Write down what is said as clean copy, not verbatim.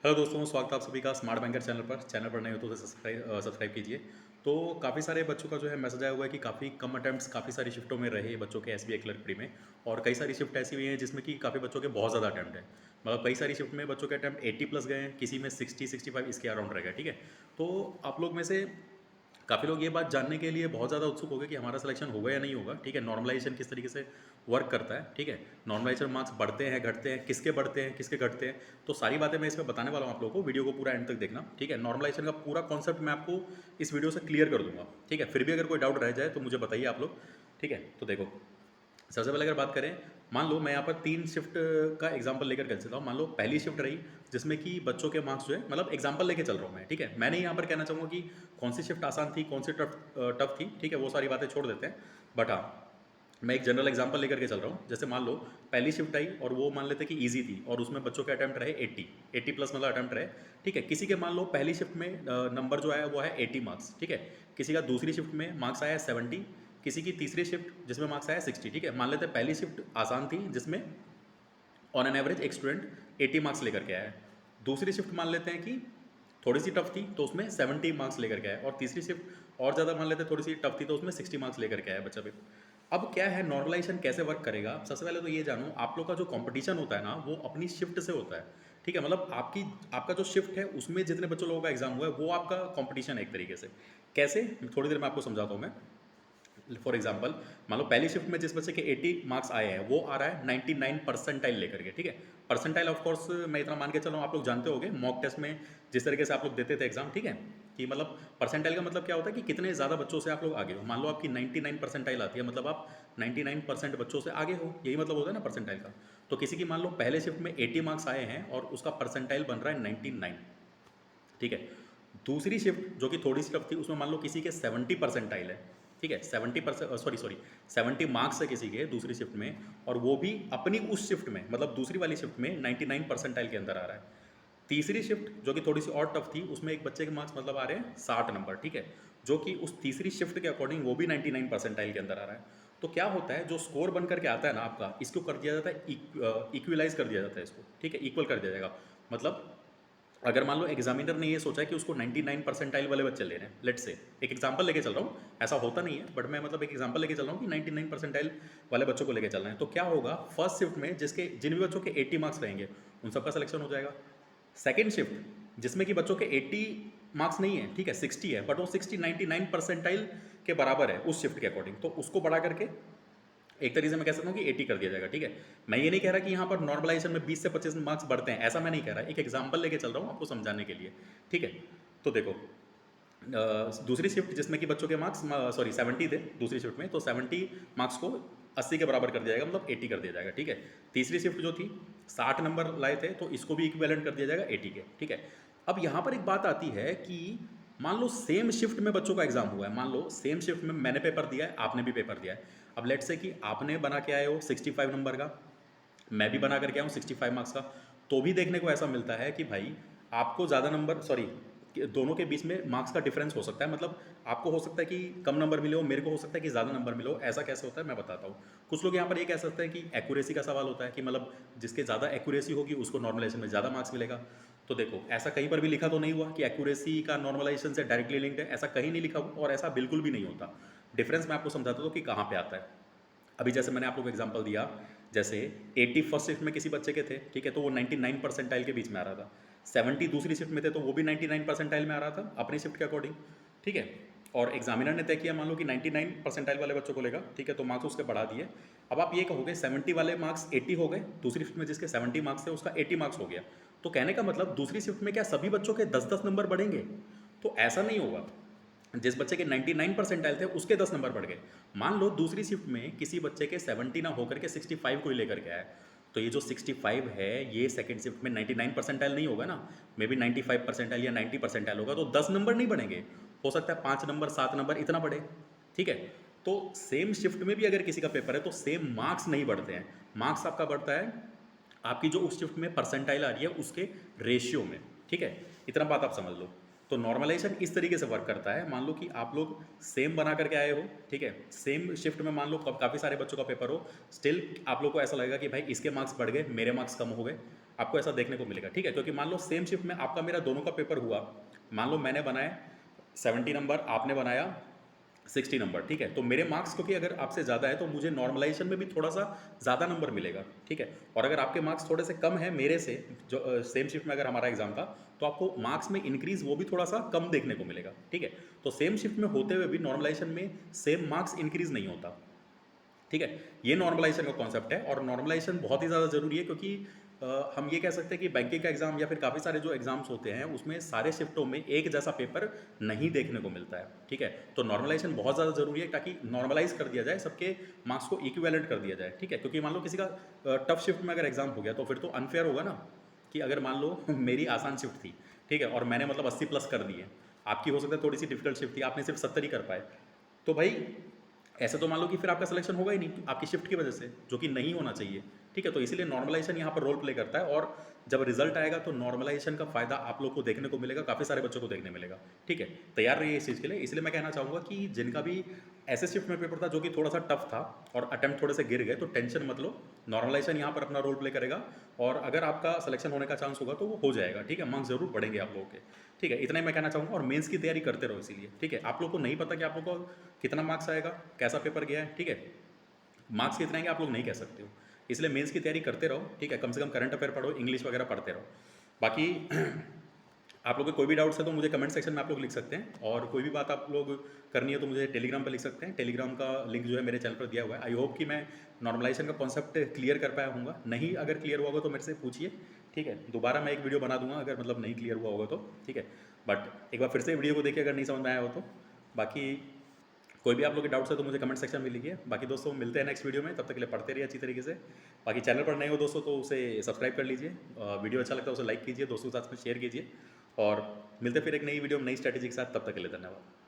Hello दोस्तों, स्वागत है आप सभी का स्मार्ट बैंकर चैनल पर नए हो तो उसे सब्सक्राइब कीजिए। तो काफ़ी सारे बच्चों का जो है मैसेज आया हुआ है कि काफ़ी कम अटेम्प्ट्स काफ़ी सारी शिफ्टों में रहे बच्चों के एसबीआई क्लर्क प्री में। और कई सारी शिफ्ट ऐसी हुई हैं जिसमें कि काफ़ी बच्चों के बहुत ज़्यादा अटैम्प्ट है। मतलब कई सारी शिफ्ट में बच्चों के अटैम्प्ट 80 प्लस गए हैं, किसी में 60-65 इसके अराउंड रह गए। ठीक है, तो आप लोग में से काफ़ी लोग ये बात जानने के लिए बहुत ज़्यादा उत्सुक हो गए कि हमारा सिलेक्शन होगा या नहीं होगा। ठीक है, नॉर्मलाइजेशन किस तरीके से वर्क करता है। ठीक है, नॉर्मलाइजेशन मार्क्स बढ़ते हैं, घटते हैं, किसके बढ़ते हैं, किसके घटते हैं, तो सारी बातें मैं इसमें बताने वाला हूँ आप लोगों को। वीडियो को पूरा एंड तक देखना। ठीक है, नॉर्मलाइजेशन का पूरा कॉन्सेप्ट मैं आपको इस वीडियो से क्लियर कर दूंगा। ठीक है, फिर भी अगर कोई डाउट रह जाए तो मुझे बताइए आप लोग। ठीक है, तो देखो, सबसे पहले अगर बात करें, मान लो मैं यहाँ पर 3 शिफ्ट का एग्जांपल लेकर चल चलता हूँ। मान लो पहली शिफ्ट रही जिसमें कि बच्चों के मार्क्स जो है, मतलब एग्जांपल लेके चल रहा हूँ मैं। ठीक है, मैंने यहाँ पर कहना चाहूँगा कि कौन सी शिफ्ट आसान थी, कौन सी टफ थी। ठीक है, वो सारी बातें छोड़ देते हैं। बट हाँ, मैं एक जनरल एग्जांपल लेकर के चल रहा हूँ। जैसे मान लो पहली शिफ्ट आई और वो मान लेते कि ईजी थी और उसमें बच्चों के अटैम्प्ट रहे 80 प्लस मतलब अटैम्प्ट रहे। ठीक है, किसी के मान लो पहली शिफ्ट में नंबर जो आया वो है 80 मार्क्स। ठीक है, किसी का दूसरी शिफ्ट में मार्क्स आया 70, किसी की तीसरी शिफ्ट जिसमें मार्क्स आया 60। ठीक है, मान लेते पहली शिफ्ट आसान थी जिसमें ऑन एन एवरेज एक स्टूडेंट 80 मार्क्स लेकर के आया है। दूसरी शिफ्ट मान लेते हैं कि थोड़ी सी टफ थी तो उसमें 70 मार्क्स लेकर के आया, और तीसरी शिफ्ट और ज़्यादा मान लेते हैं थोड़ी सी टफ थी तो उसमें 60 मार्क्स लेकर के आया बच्चा भी। अब क्या है, नॉर्मलाइजेशन कैसे वर्क करेगा। सबसे पहले तो ये जानो, आप लोग का जो कंपटीशन होता है ना वो अपनी शिफ्ट से होता है। ठीक है, मतलब आपका जो शिफ्ट है उसमें जितने बच्चों लोगों का एग्जाम हुआ है वो आपका कंपटीशन है एक तरीके से। कैसे, थोड़ी देर में आपको समझाता हूँ मैं। फॉर एग्जाम्पल, मान लो पहली शिफ्ट में जिस बच्चे के 80 मार्क्स आए हैं वो आ रहा है 99 परसेंटाइल लेकर के। ठीक है, परसेंटाइल ऑफ कोर्स मैं इतना मान के चल रहा हूँ, आप लोग जानते होंगे मॉक टेस्ट में जिस तरीके से आप लोग देते थे एग्जाम। ठीक है, कि मतलब परसेंटाइल का मतलब क्या होता है कि कितने ज़्यादा बच्चों से आप लोग आगे हो। मान लो आपकी 99 परसेंटाइल आती है, मतलब आप 99% बच्चों से आगे हो, यही मतलब होता है ना परसेंटाइल का। तो किसी की मान लो पहले शिफ्ट में 80 मार्क्स आए हैं और उसका परसेंटाइल बन रहा है 99। ठीक है, दूसरी शिफ्ट जो कि थोड़ी सी टफ थी उसमें मान लो किसी के 70 परसेंटाइल है। ठीक है, 70% सॉरी 70 मार्क्स है किसी के दूसरी शिफ्ट में, और वो भी अपनी उस शिफ्ट में, मतलब दूसरी वाली शिफ्ट में 99 परसेंटाइल के अंदर आ रहा है। तीसरी शिफ्ट जो कि थोड़ी सी और टफ थी उसमें एक बच्चे के मार्क्स मतलब आ रहे हैं 60 नंबर। ठीक है, जो कि उस तीसरी शिफ्ट के अकॉर्डिंग वो भी 99 परसेंटाइल के अंदर आ रहा है। तो क्या होता है, जो स्कोर बन करके आता है ना आपका, इसको कर दिया जाता है इक्वलाइज कर दिया जाता है इसको। ठीक है, इक्वल कर दिया जाएगा। मतलब अगर मान लो एग्जामिनर ने ये सोचा है कि उसको 99 परसेंटाइल वाले बच्चे लेने हैं, लेट्स से एक एग्जांपल लेके चल रहा हूँ, ऐसा होता नहीं है बट मैं मतलब एक एग्जांपल लेके चल रहा हूँ कि 99 परसेंटाइल वाले बच्चों को लेके चलना है, तो क्या होगा, फर्स्ट शिफ्ट में जिन भी बच्चों के 80 मार्क्स रहेंगे उन सबका सिलेक्शन हो जाएगा। सेकेंड शिफ्ट जिसमें कि बच्चों के 80 मार्क्स नहीं है, ठीक है 60 है, बट वो 60 99 परसेंटाइल के बराबर है उस शिफ्ट के अकॉर्डिंग, तो उसको बढ़ा करके एक तरीके से मैं कह सकता हूँ कि 80 कर दिया जाएगा। ठीक है, मैं ये नहीं कह रहा कि यहाँ पर नॉर्मलाइजेशन में 20 से 25 मार्क्स बढ़ते हैं, ऐसा मैं नहीं कह रहा, एक एग्जांपल लेके चल रहा हूँ आपको समझाने के लिए। ठीक है, तो देखो, दूसरी शिफ्ट जिसमें कि बच्चों के मार्क्स सॉरी 70 थे दूसरी शिफ्ट में, तो 70 मार्क्स को 80 के बराबर कर दिया जाएगा, मतलब 80 कर दिया जाएगा। ठीक है, तीसरी शिफ्ट जो थी 60 नंबर लाए थे तो इसको भी इक्विवेलेंट कर दिया जाएगा 80 के। ठीक है, अब यहाँ पर एक बात आती है कि मान लो सेम शिफ्ट में बच्चों का एग्जाम हुआ है, मान लो सेम शिफ्ट में मैंने पेपर दिया है, आपने भी पेपर दिया है। अब लेट से कि आपने बना के आए हो 65 नंबर का, मैं भी बना करके आऊँ 65 मार्क्स का, तो भी देखने को ऐसा मिलता है कि भाई आपको ज़्यादा नंबर, सॉरी दोनों के बीच में मार्क्स का डिफरेंस हो सकता है। मतलब आपको हो सकता है कि कम नंबर मिले हो, मेरे को हो सकता है कि ज़्यादा नंबर मिले हो। ऐसा कैसे होता है मैं बताता हूँ। कुछ लोग यहाँ पर ये कह सकते हैं कि एक्यूरेसी का सवाल होता है, कि मतलब जिसके ज़्यादा एक्यूरेसी होगी उसको नॉर्मलाइजेशन में ज़्यादा मार्क्स मिलेगा। तो देखो, ऐसा कहीं पर भी लिखा तो नहीं हुआ कि एक्यूरेसी का नॉर्मलाइजेशन से डायरेक्टली लिंक्ड है, ऐसा कहीं नहीं लिखा हुआ और ऐसा बिल्कुल भी नहीं होता। डिफरेंस मैं आपको समझाता हूँ कि कहाँ पे आता है। अभी जैसे मैंने आप लोगों को एग्जांपल दिया, जैसे 80 फर्स्ट शिफ्ट में किसी बच्चे के थे, ठीक है, तो वो 99 परसेंटाइल के बीच में आ रहा था। 70 दूसरी शिफ्ट में थे तो वो भी 99 परसेंटाइल में आ रहा था अपनी शिफ्ट के अकॉर्डिंग। ठीक है, और एग्जामिनर ने तय किया मान लो कि 99 परसेंटाइल वाले बच्चों को लेगा, ठीक है, तो मार्क्स उसके बढ़ा दिए। अब आप ये कहोगे 70 वाले मार्क्स 80 हो गए, दूसरी शिफ्ट में जिसके 70 मार्क्स थे उसका 80 मार्क्स हो गया। तो कहने का मतलब दूसरी शिफ्ट में क्या सभी बच्चों के 10-10 नंबर बढ़ेंगे? तो ऐसा नहीं होगा। जिस बच्चे के 99 परसेंटाइल थे उसके 10 नंबर बढ़ गए। मान लो दूसरी शिफ्ट में किसी बच्चे के 70 ना होकर के 65 को ही लेकर के आया, तो ये जो 65 है ये सेकंड शिफ्ट में 99 परसेंटाइल नहीं होगा ना, मे बी 95 परसेंटाइल या 90 परसेंटाइल होगा, तो 10 नंबर नहीं बढ़ेंगे, हो सकता है 5 नंबर 7 नंबर इतना बढ़े। ठीक है, तो सेम शिफ्ट में भी अगर किसी का पेपर है तो सेम मार्क्स नहीं बढ़ते हैं। मार्क्स आपका बढ़ता है आपकी जो उस शिफ्ट में परसेंटाइल आ रही है उसके रेशियो में। ठीक है, इतना बात आप समझ लो। तो नॉर्मलाइजेशन इस तरीके से वर्क करता है, मान लो कि आप लोग सेम बना करके आए हो, ठीक है, सेम शिफ्ट में मान लो काफ़ी सारे बच्चों का पेपर हो, स्टिल आप लोग को ऐसा लगेगा कि भाई इसके मार्क्स बढ़ गए, मेरे मार्क्स कम हो गए, आपको ऐसा देखने को मिलेगा, ठीक है, क्योंकि मान लो सेम शिफ्ट में आपका मेरा दोनों का पेपर हुआ, मान लो मैंने बनाए 70 नंबर, आपने बनाया 60 नंबर, ठीक है, तो मेरे मार्क्स क्योंकि अगर आपसे ज़्यादा है तो मुझे नॉर्मलाइजेशन में भी थोड़ा सा ज़्यादा नंबर मिलेगा, ठीक है, और अगर आपके मार्क्स थोड़े से कम है मेरे से, जो सेम शिफ्ट में अगर हमारा एग्जाम था, तो आपको मार्क्स में इंक्रीज वो भी थोड़ा सा कम देखने को मिलेगा, ठीक है, तो सेम शिफ्ट में होते हुए भी नॉर्मलाइजेशन में सेम मार्क्स इंक्रीज नहीं होता, ठीक है, ये नॉर्मलाइजेशन का कॉन्सेप्ट है, और नॉर्मलाइजेशन बहुत ही ज़्यादा ज़रूरी है क्योंकि हम ये कह सकते हैं कि बैंकिंग का एग्ज़ाम या फिर काफ़ी सारे जो एग्ज़ाम्स होते हैं उसमें सारे शिफ्टों में एक जैसा पेपर नहीं देखने को मिलता है, ठीक है, तो नॉर्मलाइजेशन बहुत ज़्यादा ज़रूरी है ताकि नॉर्मलाइज कर दिया जाए, सबके मार्क्स को इक्विवेलेंट कर दिया जाए, ठीक है, क्योंकि मान लो किसी का टफ शिफ्ट में अगर एग्ज़ाम हो गया तो फिर तो अनफेयर होगा ना, कि अगर मान लो मेरी आसान शिफ्ट थी, ठीक है, और मैंने मतलब 80 प्लस कर दिए, आपकी हो सकता है थोड़ी सी डिफिकल्ट शिफ्ट थी, आपने सिर्फ 70 ही कर पाए, तो भाई ऐसे तो मान लो कि फिर आपका सिलेक्शन होगा ही नहीं आपकी शिफ्ट की वजह से, जो कि नहीं होना चाहिए, ठीक है, तो इसीलिए नॉर्मलाइजेशन यहाँ पर रोल प्ले करता है, और जब रिजल्ट आएगा तो नॉर्मलाइजेशन का फायदा आप लोग को देखने को मिलेगा, काफ़ी सारे बच्चों को देखने मिलेगा, ठीक है, तैयार रहिए इस चीज़ के लिए, इसलिए मैं कहना चाहूँगा कि जिनका भी ऐसे शिफ्ट में पेपर था जो कि थोड़ा सा टफ था और अटेम्प्ट थोड़े से गिर गए, तो टेंशन मत लो, नॉर्मलाइजेशन यहाँ पर अपना रोल प्ले करेगा, और अगर आपका सिलेक्शन होने का चांस होगा तो वो हो जाएगा, ठीक है, मार्क्स जरूर बढ़ेंगे आप लोगों के, ठीक है, इतना ही मैं कहना चाहूँगा, और मेंस की तैयारी करते रहो इसीलिए, ठीक है, आप लोग को नहीं पता कि आप लोग को कितना मार्क्स आएगा, कैसा पेपर गया है, ठीक है, मार्क्स कितने आएंगे आप लोग नहीं कह सकते हो, इसलिए मेंस की तैयारी करते रहो, ठीक है, कम से कम करंट अफेयर पढ़ो, इंग्लिश वगैरह पढ़ते रहो, बाकी आप लोग के कोई भी डाउट्स है तो मुझे कमेंट सेक्शन में आप लोग लिख सकते हैं, और कोई भी बात आप लोग करनी है तो मुझे टेलीग्राम पर लिख सकते हैं, टेलीग्राम का लिंक जो है मेरे चैनल पर दिया हुआ है, आई होप कि मैं नॉर्मलाइजेशन का कॉन्सेप्ट क्लियर कर पाया हूँगा, नहीं अगर क्लियर हुआ होगा तो मेरे से पूछिए, ठीक है, दोबारा मैं एक वीडियो बना दूंगा अगर मतलब नहीं क्लियर हुआ होगा तो, ठीक है, बट एक बार फिर से वीडियो को देखिए अगर नहीं समझ में आया हो तो, बाकी कोई भी आप लोग के डाउट्स है तो मुझे कमेंट सेक्शन में लिखिए, बाकी दोस्तों मिलते हैं नेक्स्ट वीडियो में, तब तक के लिए पढ़ते रहिए अच्छी तरीके से, बाकी चैनल पर नए हो दोस्तों तो उसे सब्सक्राइब कर लीजिए, वीडियो अच्छा लगता है उसे लाइक कीजिए, दोस्तों के साथ में शेयर कीजिए, और मिलते फिर एक नई वीडियो में नई स्ट्रैटेजी के साथ, तब तक के लिए धन्यवाद।